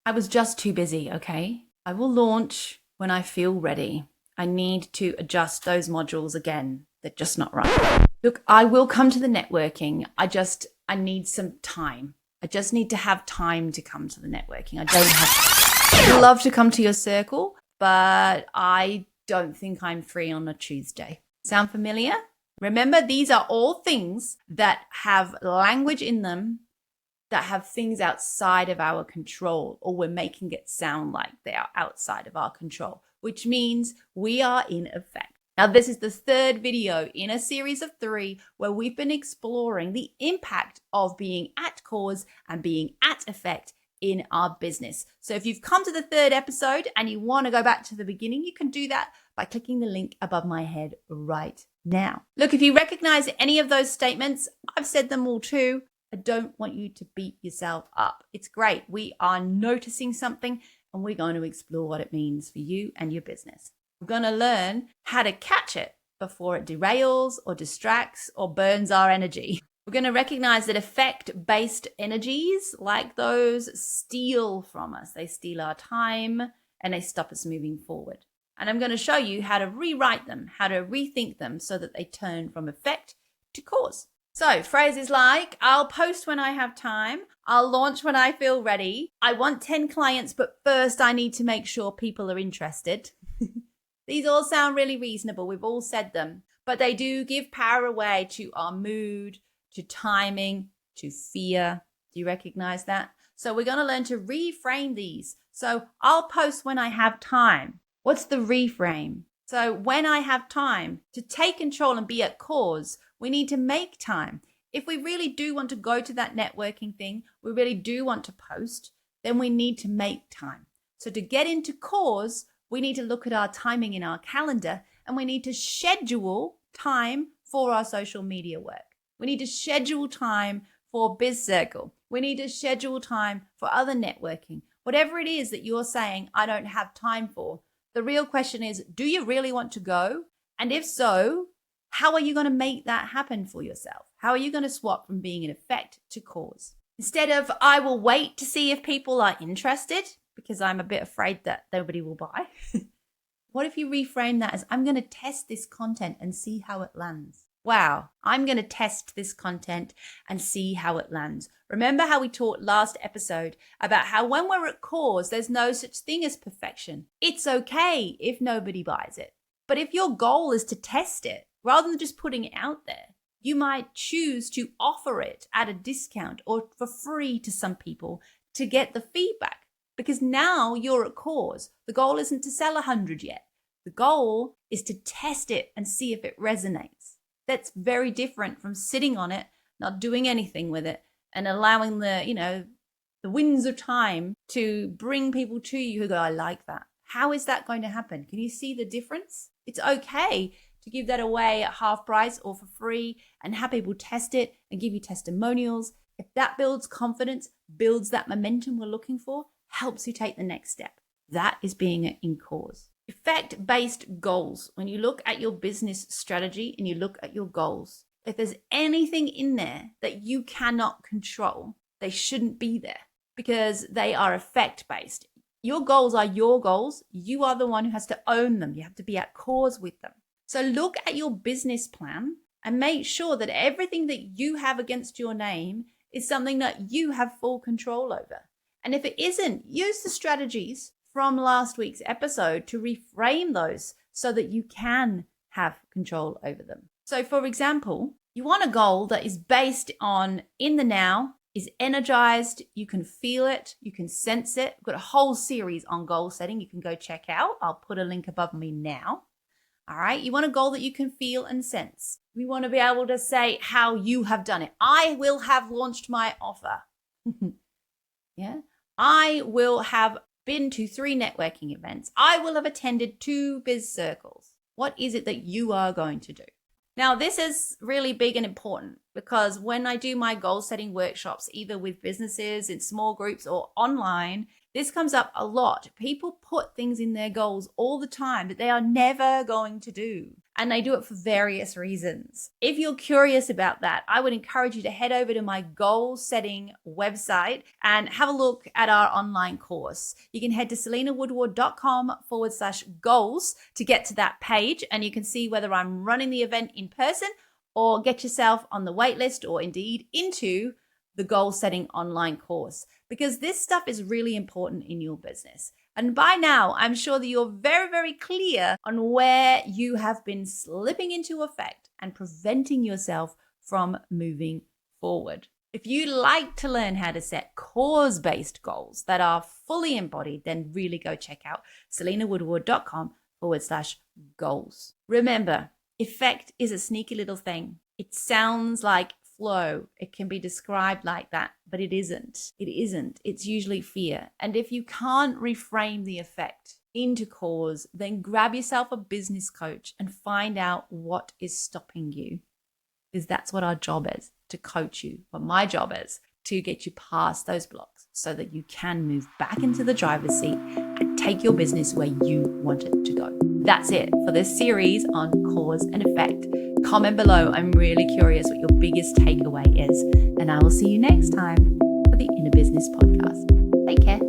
I was just too busy, okay? I will launch when I feel ready. I need to adjust those modules again. They're just not right. Look, I will come to the networking. I need some time. I just need to have time to come to the networking. I don't have I'd love to come to your circle, but I don't think I'm free on a Tuesday. Sound familiar? Remember, these are all things that have language in them that have things outside of our control, or we're making it sound like they are outside of our control, which means we are in effect. Now, this is the third video in a series of 3 where we've been exploring the impact of being at cause and being at effect in our business. So if you've come to the 3rd episode and you want to go back to the beginning, you can do that by clicking the link above my head right now. Look, if you recognize any of those statements, I've said them all too. I don't want you to beat yourself up. It's great. We are noticing something and we're going to explore what it means for you and your business. We're going to learn how to catch it before it derails or distracts or burns our energy. We're going to recognize that effect-based energies like those steal from us. They steal our time and they stop us moving forward. And I'm going to show you how to rewrite them, how to rethink them so that they turn from effect to cause. So phrases like, I'll post when I have time. I'll launch when I feel ready. I want 10 clients, but first I need to make sure people are interested. These all sound really reasonable. We've all said them, but they do give power away to our mood, to timing, to fear. Do you recognize that? So we're going to learn to reframe these. So I'll post when I have time. What's the reframe? So when I have time to take control and be at cause, we need to make time. If we really do want to go to that networking thing, we really do want to post, then we need to make time. So to get into cause, we need to look at our timing in our calendar and we need to schedule time for our social media work. We need to schedule time for Biz Circle. We need to schedule time for other networking. Whatever it is that you're saying, I don't have time for, the real question is, do you really want to go? And if so, how are you going to make that happen for yourself? How are you going to swap from being in effect to cause? Instead of, I will wait to see if people are interested because I'm a bit afraid that nobody will buy. What if you reframe that as, I'm going to test this content and see how it lands? Wow, I'm going to test this content and see how it lands. Remember how we talked last episode about how when we're at cause, there's no such thing as perfection. It's okay if nobody buys it. But if your goal is to test it, rather than just putting it out there, you might choose to offer it at a discount or for free to some people to get the feedback. Because now you're at cause. The goal isn't to sell 100 yet. The goal is to test it and see if it resonates. That's very different from sitting on it, not doing anything with it, and allowing the winds of time to bring people to you who go, I like that. How is that going to happen? Can you see the difference? It's okay to give that away at half price or for free and have people test it and give you testimonials. If that builds confidence, builds that momentum we're looking for, helps you take the next step. That is being in cause. Effect-based goals. When you look at your business strategy and you look at your goals, if there's anything in there that you cannot control, they shouldn't be there because they are effect-based. Your goals are your goals. You are the one who has to own them. You have to be at cause with them. So look at your business plan and make sure that everything that you have against your name is something that you have full control over. And if it isn't, use the strategies from last week's episode to reframe those so that you can have control over them. So for example, you want a goal that is based on in the now, is energized, you can feel it, you can sense it. I've got a whole series on goal setting you can go check out. I'll put a link above me now. All right, you want a goal that you can feel and sense. We want to be able to say how you have done it. I will have launched my offer. Yeah, I will have been to 3 networking events. I will have attended 2 biz circles. What is it that you are going to do? Now, this is really big and important because when I do my goal setting workshops, either with businesses in small groups or online, This comes up a lot. People put things in their goals all the time that they are never going to do. And they do it for various reasons. If you're curious about that, I would encourage you to head over to my goal setting website and have a look at our online course. You can head to selenawoodward.com/goals to get to that page, and you can see whether I'm running the event in person or get yourself on the waitlist or indeed into the goal setting online course, because this stuff is really important in your business. And by now, I'm sure that you're very, very clear on where you have been slipping into effect and preventing yourself from moving forward. If you'd like to learn how to set cause-based goals that are fully embodied, then really go check out selenawoodward.com/goals. Remember, effect is a sneaky little thing. It sounds like flow. It can be described like that, but it isn't. It isn't. It's usually fear. And if you can't reframe the effect into cause, then grab yourself a business coach and find out what is stopping you. Because that's what our job is, to coach you. But my job is to get you past those blocks so that you can move back into the driver's seat and take your business where you want it to go. That's it for this series on cause and effect. Comment below. I'm really curious what your biggest takeaway is. And I will see you next time for the Inner Business Podcast. Take care.